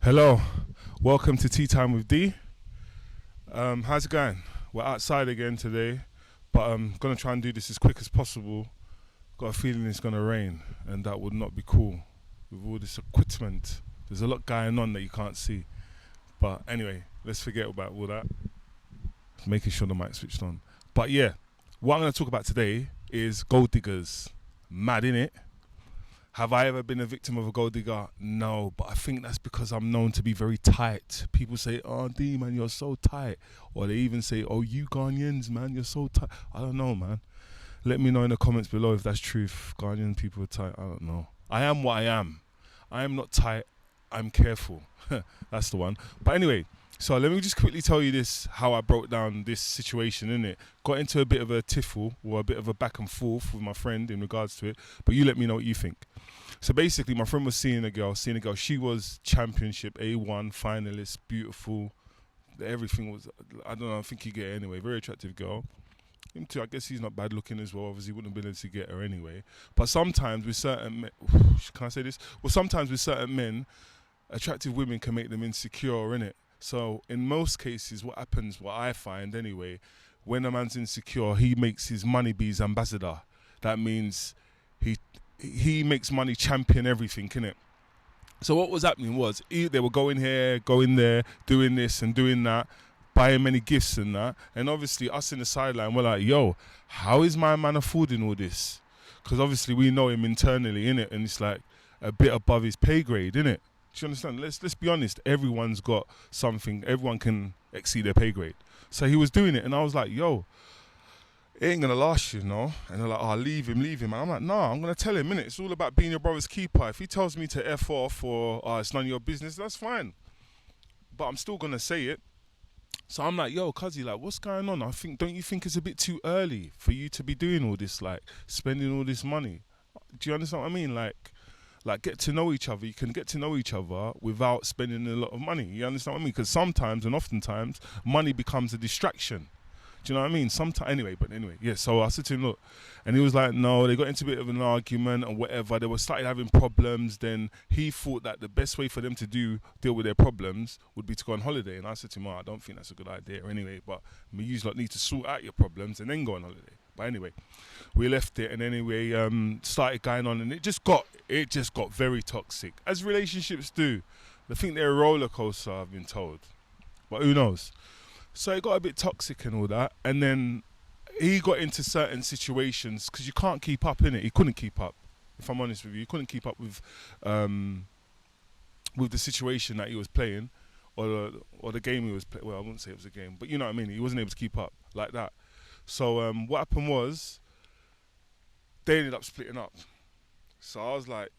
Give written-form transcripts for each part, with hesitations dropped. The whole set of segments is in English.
Hello, welcome to Tea Time with D. How's it going? We're outside again today, but I'm gonna try and do this as quick as possible. Got a feeling it's gonna rain, and that would not be cool with all this equipment. There's a lot going on that you can't see. But anyway, let's forget about all that. Making sure the mic switched on. But yeah, what I'm gonna talk about today is gold diggers. Mad innit? Have I ever been a victim of a gold digger? No, but I think that's because I'm known to be very tight. People say, "Oh, D man, you're so tight," or they even say, "Oh, you Ghanaians, man, you're so tight." I don't know, man. Let me know in the comments below if that's true. If Ghanaian people are tight, I don't know. I am what I am. I am not tight. I'm careful. That's the one. But anyway, so let me just quickly tell you this: how I broke down this situation. In it, got into a bit of a tiffle or a bit of a back and forth with my friend in regards to it. But you let me know what you think. So basically, my friend was seeing a girl. She was championship A1 finalist, beautiful. Everything was, I don't know, I think you get it anyway. Very attractive girl. Him too, I guess he's not bad looking as well. Obviously, wouldn't have been able to get her anyway. But sometimes with certain men, can I say this? Well, sometimes with certain men, attractive women can make them insecure, innit? So in most cases, what happens, what I find anyway, when a man's insecure, he makes his money be his ambassador. That means he makes money champion everything, innit? So what was happening was they were going here, going there, doing this and doing that, buying many gifts and that. And obviously us in the sideline, we're like, yo, how is my man affording all this? Because obviously we know him internally, innit? And it's like a bit above his pay grade, innit? Do you understand? Let's be honest. Everyone's got something. Everyone can exceed their pay grade. So he was doing it, and I was like, yo, it ain't gonna last, you know. And they're like, oh, leave him. And I'm like, nah, I'm gonna tell him, innit? It's all about being your brother's keeper. If he tells me to F off or it's none of your business, that's fine. But I'm still gonna say it. So I'm like, yo, cuzzy, like, what's going on? Don't you think it's a bit too early for you to be doing all this, like, spending all this money? Do you understand what I mean? Like get to know each other. You can get to know each other without spending a lot of money. You understand what I mean? Because sometimes and oftentimes money becomes a distraction. Do you know what I mean? Sometimes, anyway, yeah. So I said to him, look, and he was like, no. They got into a bit of an argument and whatever. They were started having problems. Then he thought that the best way for them to deal with their problems would be to go on holiday. And I said to him, oh, I don't think that's a good idea anyway. But you lot need to sort out your problems and then go on holiday. But anyway, we left it and anyway started going on, and it just got very toxic, as relationships do. I think they're a roller coaster, I've been told, but who knows. So it got a bit toxic and all that, and then he got into certain situations because you can't keep up in it. He couldn't keep up, if I'm honest with you. He couldn't keep up with the situation that he was playing, or the game he was playing. Well, I wouldn't say it was a game, but you know what I mean. He wasn't able to keep up like that. So what happened was they ended up splitting up. So I was like,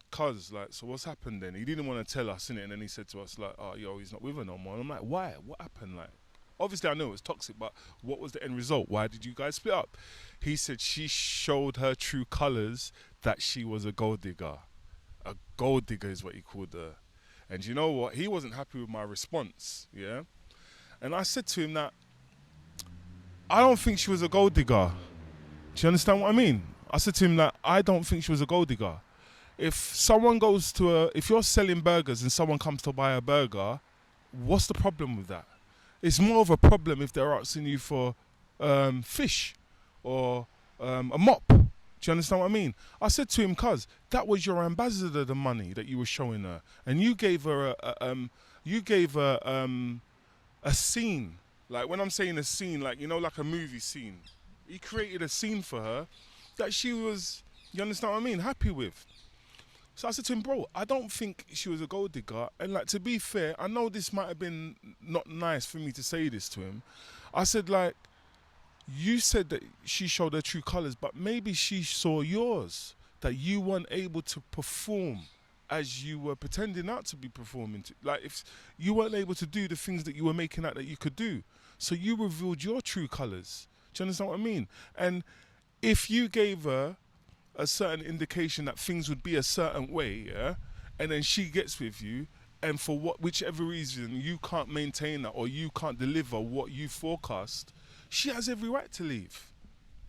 cuz, like, so what's happened then? He didn't want to tell us, innit? And then he said to us, like, oh, yo, he's not with her no more. And I'm like, why? What happened? Like, obviously I know it was toxic, but what was the end result? Why did you guys split up? He said she showed her true colours, that she was a gold digger. A gold digger is what he called her. And you know what? He wasn't happy with my response, yeah? And I said to him that I don't think she was a gold digger. Do you understand what I mean? I said to him that I don't think she was a gold digger. If you're selling burgers and someone comes to buy a burger, what's the problem with that? It's more of a problem if they're asking you for fish or a mop. Do you understand what I mean? I said to him, cuz, that was your ambassador, the money that you were showing her, and you gave her a scene. Like, when I'm saying a scene, like, you know, like a movie scene. He created a scene for her that she was, you understand what I mean, happy with. So I said to him, bro, I don't think she was a gold digger. And like, to be fair, I know this might have been not nice for me to say this to him. I said, like, you said that she showed her true colours, but maybe she saw yours, that you weren't able to perform as you were pretending not to be performing. Like, if you weren't able to do the things that you were making out that you could do. So you revealed your true colours. Do you understand what I mean? And if you gave her a certain indication that things would be a certain way, yeah, and then she gets with you, and for whichever reason you can't maintain that or you can't deliver what you forecast, she has every right to leave.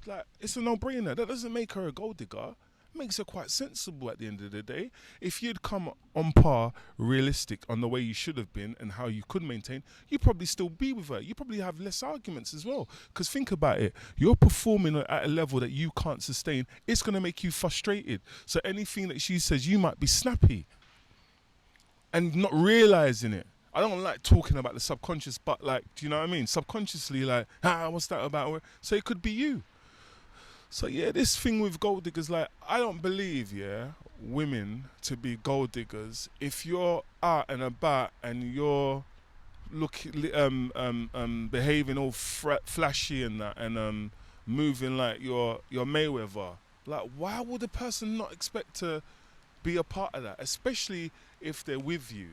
Like, it's a no-brainer. That doesn't make her a gold digger. makes her quite sensible at the end of the day. If you'd come on par, realistic on the way you should have been and how you could maintain, you'd probably still be with her. You probably have less arguments as well. Because think about it, you're performing at a level that you can't sustain. It's going to make you frustrated. So anything that she says, you might be snappy and not realizing it. I don't like talking about the subconscious, but like, do you know what I mean? Subconsciously, like, what's that about? So it could be you. So yeah, this thing with gold diggers, like, I don't believe, yeah, women to be gold diggers. If you're out and about and you're behaving all flashy and that, and moving like you're Mayweather, like, why would a person not expect to be a part of that? Especially if they're with you.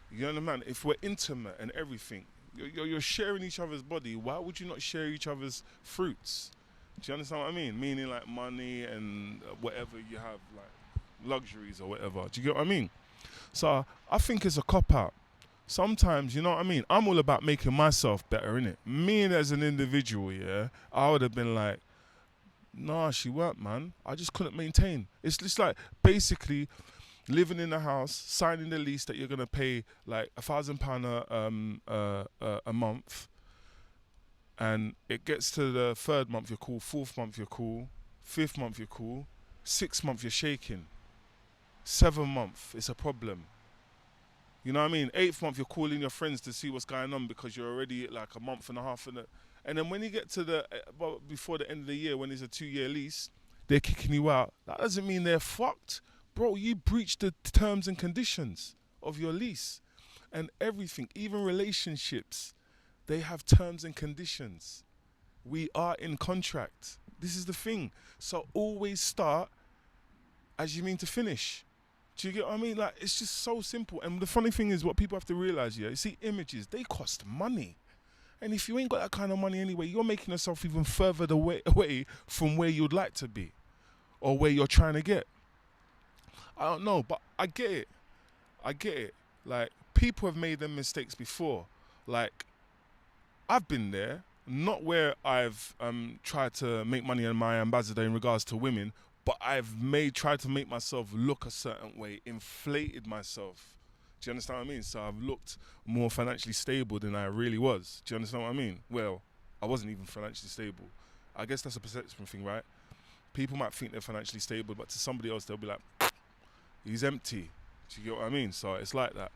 You know what I mean? If we're intimate and everything, you're sharing each other's body. Why would you not share each other's fruits? Do you understand what I mean? Meaning like money and whatever you have, like luxuries or whatever. Do you get what I mean? So I think it's a cop out. Sometimes, you know what I mean? I'm all about making myself better, innit? Me as an individual, yeah, I would have been like, nah, she weren't, man. I just couldn't maintain. It's just like basically living in a house, signing the lease that you're gonna pay like £1,000 a month, and it gets to the third month you're cool, fourth month you're cool, fifth month you're cool, sixth month you're shaking, seventh month it's a problem. You know what I mean? Eighth month you're calling your friends to see what's going on because you're already like a month and a half in it. And then when you get to before the end of the year, when it's a 2-year lease, they're kicking you out. That doesn't mean they're fucked. Bro, you breached the terms and conditions of your lease and everything, even relationships, they have terms and conditions. We are in contract. This is the thing. So always start as you mean to finish. Do you get what I mean? Like, it's just so simple. And the funny thing is what people have to realize, yeah, you see images, they cost money. And if you ain't got that kind of money anyway, you're making yourself even further away from where you'd like to be or where you're trying to get. I don't know, but I get it. I get it. Like, people have made them mistakes before. Like, I've been there, not where I've tried to make money on my ambassador in regards to women, but I've tried to make myself look a certain way, inflated myself. Do you understand what I mean? So I've looked more financially stable than I really was. Do you understand what I mean? Well, I wasn't even financially stable. I guess that's a perception thing, right? People might think they're financially stable, but to somebody else, they'll be like, he's empty. Do you get what I mean? So it's like that.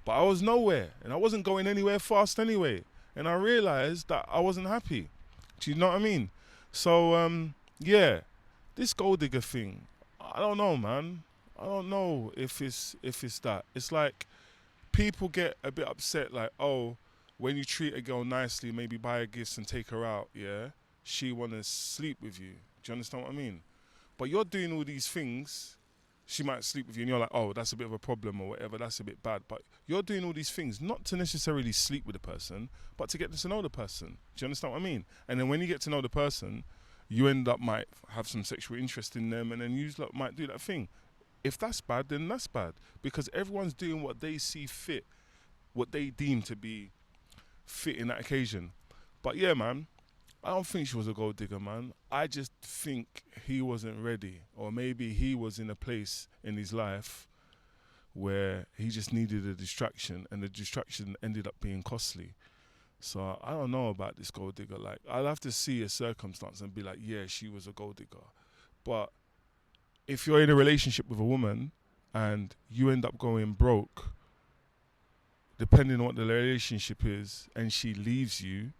But I was nowhere, and I wasn't going anywhere fast anyway. And I realised that I wasn't happy. Do you know what I mean? So, yeah, this gold digger thing, I don't know, man. I don't know if it's that. It's like people get a bit upset, like, oh, when you treat a girl nicely, maybe buy her gifts and take her out, yeah, she want to sleep with you. Do you understand what I mean? But you're doing all these things, she might sleep with you and you're like, oh, that's a bit of a problem or whatever, that's a bit bad. But you're doing all these things not to necessarily sleep with the person, but to get to know the person. Do you understand what I mean? And then when you get to know the person, you end up might have some sexual interest in them, and then you might do that thing. If that's bad, then that's bad. Because everyone's doing what they see fit, what they deem to be fit in that occasion. But yeah, man, I don't think she was a gold digger, man. I just think he wasn't ready. Or maybe he was in a place in his life where he just needed a distraction, and the distraction ended up being costly. So I don't know about this gold digger. Like, I'll have to see a circumstance and be like, yeah, she was a gold digger. But if you're in a relationship with a woman and you end up going broke, depending on what the relationship is, and she leaves you,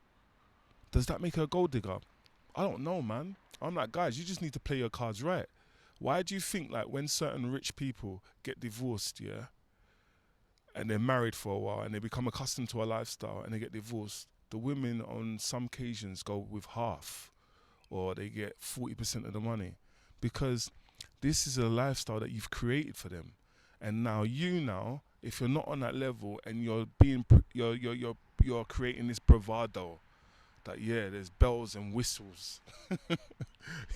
does that make her a gold digger? I don't know, man. I'm like, guys, you just need to play your cards right. Why do you think, like, when certain rich people get divorced, yeah, and they're married for a while and they become accustomed to a lifestyle and they get divorced, the women on some occasions go with half, or they get 40% of the money, because this is a lifestyle that you've created for them. And now, if you're not on that level and you're creating this bravado that, yeah, there's bells and whistles,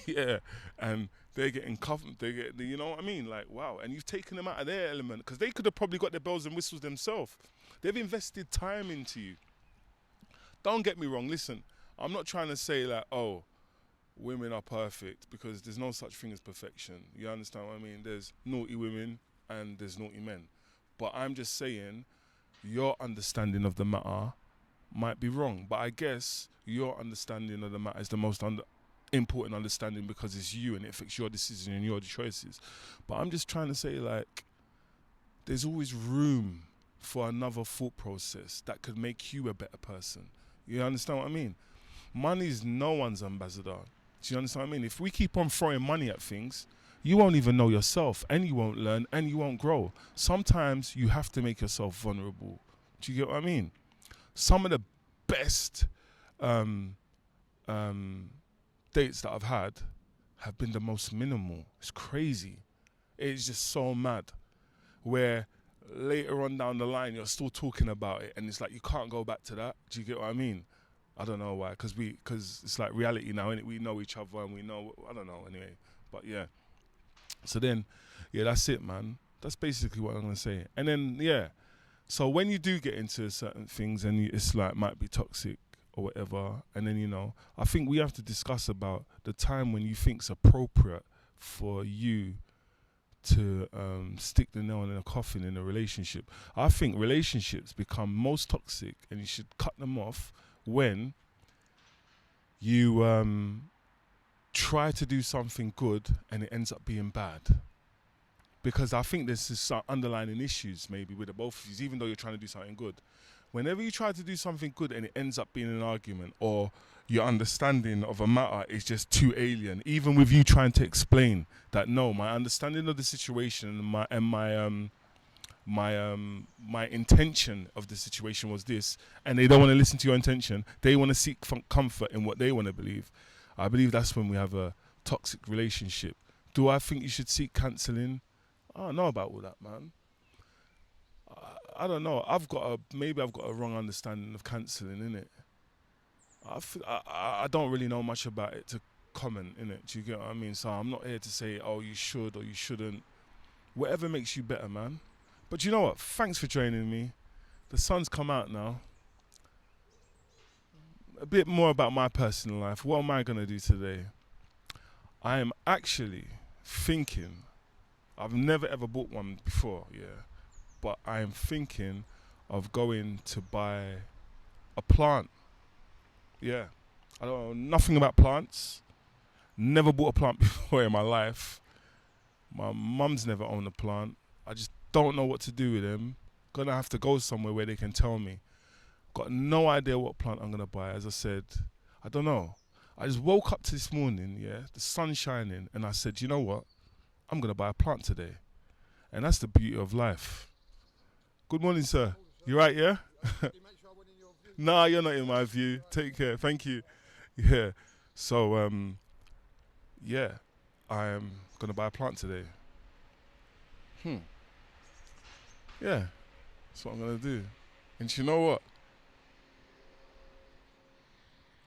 yeah, and they're getting covered, you know what I mean? Like, wow, and you've taken them out of their element, because they could have probably got their bells and whistles themselves. They've invested time into you. Don't get me wrong, listen, I'm not trying to say like, oh, women are perfect, because there's no such thing as perfection. You understand what I mean? There's naughty women and there's naughty men. But I'm just saying, your understanding of the matter might be wrong. But I guess your understanding of the matter is the most important understanding, because it's you and it affects your decision and your choices. But I'm just trying to say, like, there's always room for another thought process that could make you a better person. You understand what I mean? Money's no one's ambassador. Do you understand what I mean? If we keep on throwing money at things, you won't even know yourself, and you won't learn, and you won't grow. Sometimes you have to make yourself vulnerable. Do you get what I mean? Some of the best um, um, dates that I've had have been the most minimal. It's crazy. It's just so mad. Where later on down the line, you're still talking about it, and it's like you can't go back to that. Do you get what I mean? I don't know why, because it's like reality now, innit? We know each other, and we know, I don't know, anyway. But yeah. So then, yeah, that's it, man. That's basically what I'm going to say. And then, yeah. So when you do get into certain things and it's like might be toxic or whatever, and then, I think we have to discuss about the time when you think's appropriate for you to stick the nail in a coffin in a relationship. I think relationships become most toxic, and you should cut them off when you try to do something good and it ends up being bad. Because I think there's some underlying issues maybe with the both of you, even though you're trying to do something good. Whenever you try to do something good and it ends up being an argument, or your understanding of a matter is just too alien, even with you trying to explain that, no, my understanding of the situation and my intention of the situation was this, and they don't want to listen to your intention, they want to seek comfort in what they want to believe. I believe that's when we have a toxic relationship. Do I think you should seek counselling? I don't know about all that, man. I don't know. Maybe I've got a wrong understanding of counselling, innit? I don't really know much about it to comment, innit? Do you get what I mean? So I'm not here to say, oh, you should or you shouldn't. Whatever makes you better, man. But you know what? Thanks for joining me. The sun's come out now. A bit more about my personal life. What am I going to do today? I am actually thinking, I've never ever bought one before, yeah, but I am thinking of going to buy a plant. Yeah. I don't know nothing about plants. Never bought a plant before in my life. My mum's never owned a plant. I just don't know what to do with them. Gonna have to go somewhere where they can tell me. Got no idea what plant I'm gonna buy. As I said, I don't know. I just woke up this morning, yeah, the sun's shining, and I said, you know what? I'm gonna buy a plant today. And that's the beauty of life. Good morning, sir. You right, yeah? Nah, you're not in my view. Take care. Thank you. Yeah. So, yeah, I am gonna buy a plant today. Yeah, that's what I'm gonna do. And you know what?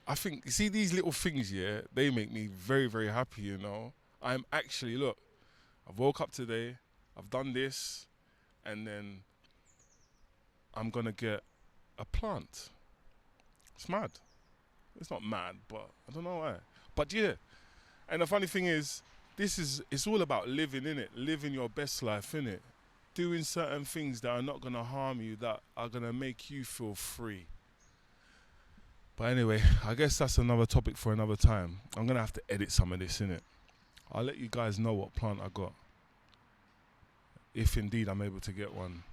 I think, you see these little things, yeah, they make me very, very happy, I'm actually, look, I've woke up today, I've done this, and then I'm gonna get a plant. It's mad. It's not mad, but I don't know why. But yeah, and the funny thing is, it's all about living, innit? Living your best life, innit? Doing certain things that are not gonna harm you, that are gonna make you feel free. But anyway, I guess that's another topic for another time. I'm gonna have to edit some of this, innit? I'll let you guys know what plant I got, if indeed I'm able to get one.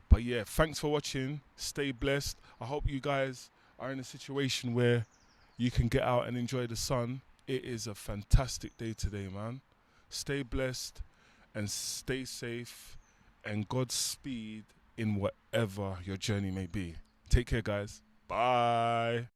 But yeah, thanks for watching. Stay blessed. I hope you guys are in a situation where you can get out and enjoy the sun. It is a fantastic day today, man. Stay blessed and stay safe, and Godspeed in whatever your journey may be. Take care, guys. Bye.